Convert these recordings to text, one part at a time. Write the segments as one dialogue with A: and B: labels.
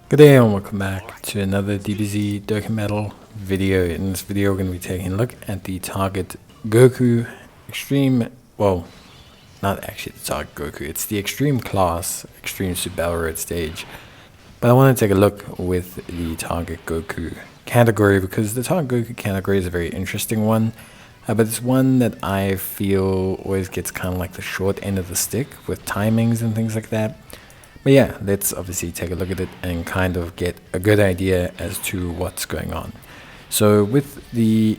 A: Good day and welcome back to another DBZ Dokkan video. In this video we're going to be taking a look at the target Goku Extreme, well, not actually the target Goku, it's the Extreme class, Extreme Super Battle Road stage. But I want to take a look with the target Goku category because the target Goku category is a very interesting one. But it's one that I feel always gets kind of like the short end of the stick with timings and things like that. But yeah, let's obviously take a look at it and kind of get a good idea as to what's going on. So with the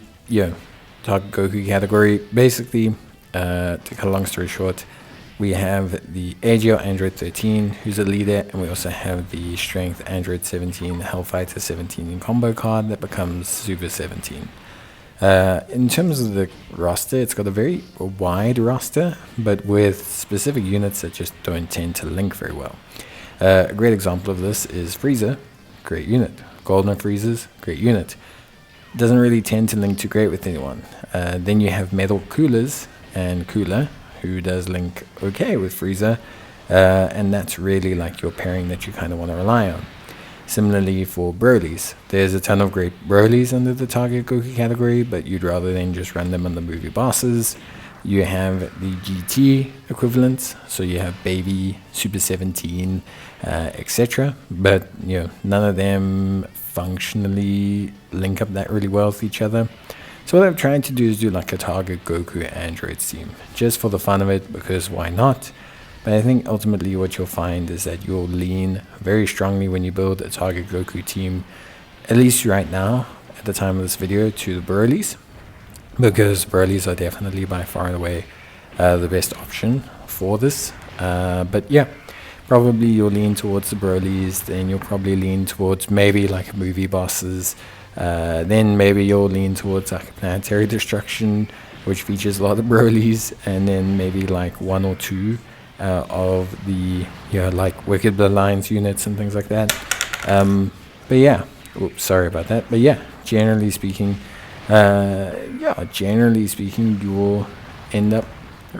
A: target Goku category, basically, to cut a long story short, we have the AGL Android 13, who's a leader, and we also have the Strength Android 17, Hellfighter 17 in combo card that becomes Super 17. In terms of the roster, it's got a very wide roster, but with specific units that just don't tend to link very well. A great example of this is Frieza, great unit. Golden Friezas, great unit. Doesn't really tend to link too great with anyone. Then you have Metal Coolers and Cooler, who does link okay with Frieza, and that's really like your pairing that you kind of want to rely on. Similarly for Broly's, there's a ton of great Broly's under the target Goku category, but you'd rather than just run them on the movie bosses. You have the GT equivalents, so you have Baby, Super 17, etc. But none of them functionally link up that really well with each other. So what I've tried to do is do like a target Goku Android team, just for the fun of it, because why not? But I think ultimately what you'll find is that you'll lean very strongly when you build a target Goku team, at least right now, at the time of this video, to the Broly's, because Broly's are definitely by far and away the best option for this. But yeah, probably you'll lean towards the Broly's, then you'll probably lean towards maybe like movie bosses, then maybe you'll lean towards like Planetary Destruction, which features a lot of Broly's, and then maybe like one or two of the like Wicked Bloodlines units and things like that. But yeah, oops, sorry about that. But yeah, generally speaking, you will end up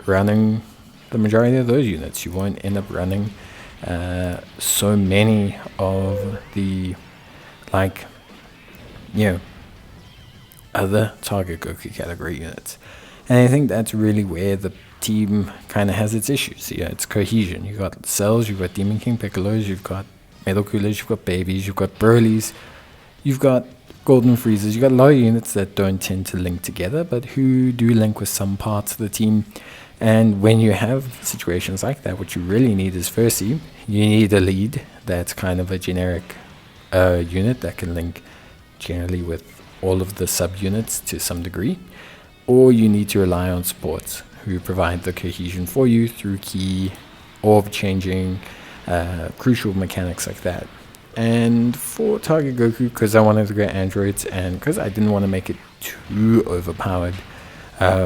A: running the majority of those units. You won't end up running so many of the other target Goku category units. And I think that's really where the team kind of has its issues. It's cohesion. You've got Cells, you've got Demon King Piccolos, you've got Metal Coolers, you've got Babies, you've got Broly's, you've got Golden Freezers. You've got a lot of units that don't tend to link together, but who do link with some parts of the team. And when you have situations like that, what you really need is, firstly, you need a lead that's kind of a generic unit that can link generally with all of the subunits to some degree, or you need to rely on supports who provide the cohesion for you through key, orb changing, crucial mechanics like that. And for target Goku, because I wanted to go androids and because I didn't want to make it too overpowered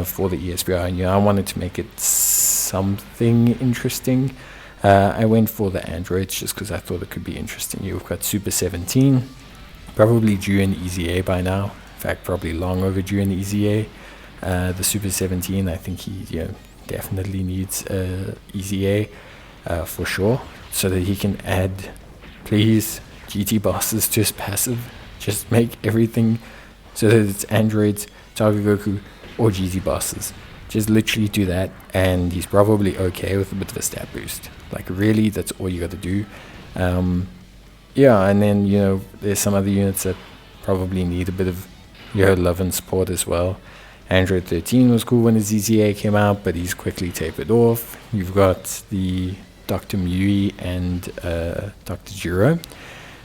A: for the ESBR, I wanted to make it something interesting. I went for the androids just because I thought it could be interesting. You've got Super 17, probably due in EZA by now. In fact, probably long overdue in EZA. The Super 17, I think he definitely needs EZA for sure, so that he can add, please, GT bosses to his passive. Just make everything so that it's androids, target Goku, or GT bosses. Just literally do that, and he's probably okay with a bit of a stat boost. Like really, that's all you got to do. And then there's some other units that probably need a bit of love and support as well. Android 13 was cool when his EZA came out, but he's quickly tapered off. You've got the Dr. Mui and Dr. Jiro,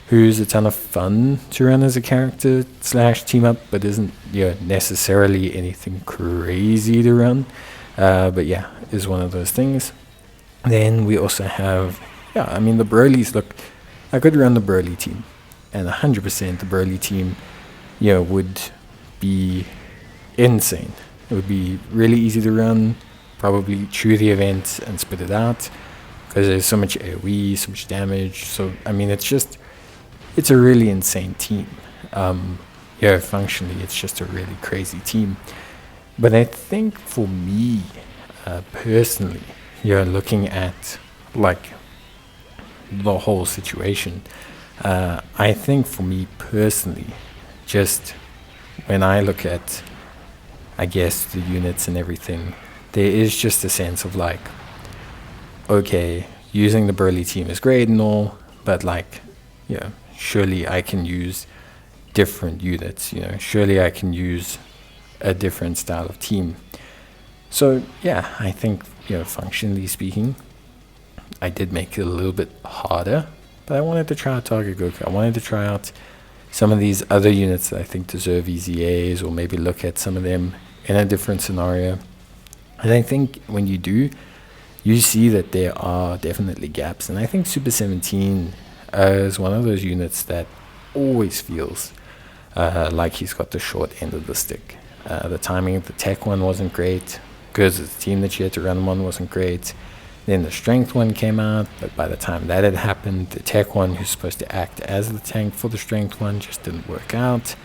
A: who's a ton of fun to run as a character / team up, but isn't necessarily anything crazy to run. But yeah, is one of those things. Then we also have, the Broly's. Look, I could run the Broly team, and 100% the Broly team, would be insane. It would be really easy to run, probably chew the event and spit it out, because there's so much AoE, so much damage. So it's a really insane team. Functionally it's just a really crazy team. But I think for me personally, looking at like the whole situation, I think for me personally, just when I look at, I guess, the units and everything, there is just a sense of like, okay, using the Burly team is great and all, but like, surely I can use different units, surely I can use a different style of team. So yeah, I think, functionally speaking, I did make it a little bit harder, but I wanted to try out Target Goku. I wanted to try out some of these other units that I think deserve easy A's, or maybe look at some of them in a different scenario. And I think when you do, you see that there are definitely gaps. And I think Super 17 is one of those units that always feels like he's got the short end of the stick. The timing of the tech one wasn't great, because the team that you had to run him on wasn't great. Then the strength one came out, but by the time that had happened, the tech one, who's supposed to act as the tank for the strength one, just didn't work out.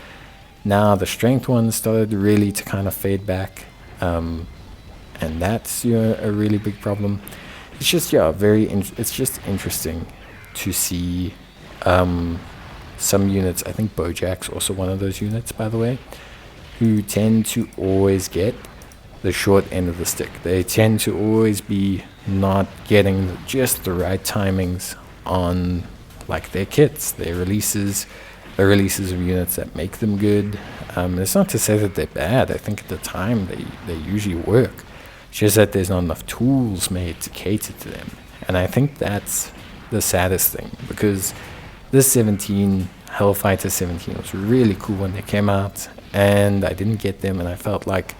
A: Now the strength one started really to kind of fade back, and that's a really big problem. It's just it's just interesting to see some units. I think Bojack's also one of those units, by the way, who tend to always get the short end of the stick. They tend to always be not getting just the right timings on like their kits, their releases, the releases of units that make them good. It's not to say that they're bad. I think at the time they usually work. It's just that there's not enough tools made to cater to them. And I think that's the saddest thing, because this 17, Hellfighter 17, was really cool when they came out, and I didn't get them, and I felt like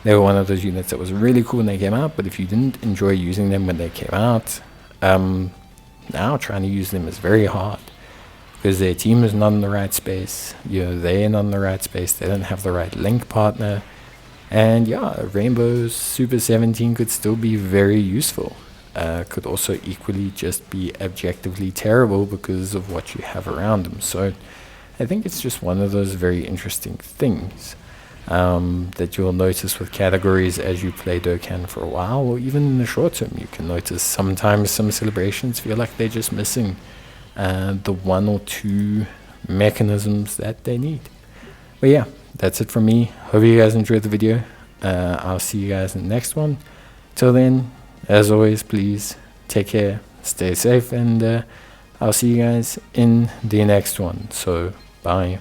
A: they were one of those units that was really cool when they came out, but if you didn't enjoy using them when they came out, now trying to use them is very hard, because their team is not in the right space, they're not in the right space, they don't have the right link partner, and Rainbow's Super 17 could still be very useful. Could also equally just be objectively terrible because of what you have around them. So I think it's just one of those very interesting things that you'll notice with categories as you play Dokkan for a while, or even in the short term. You can notice sometimes some celebrations feel like they're just missing the one or two mechanisms that they need. But yeah, that's it from me. Hope you guys enjoyed the video. I'll see you guys in the next one. Till then, as always, please take care, stay safe, and I'll see you guys in the next one. So bye.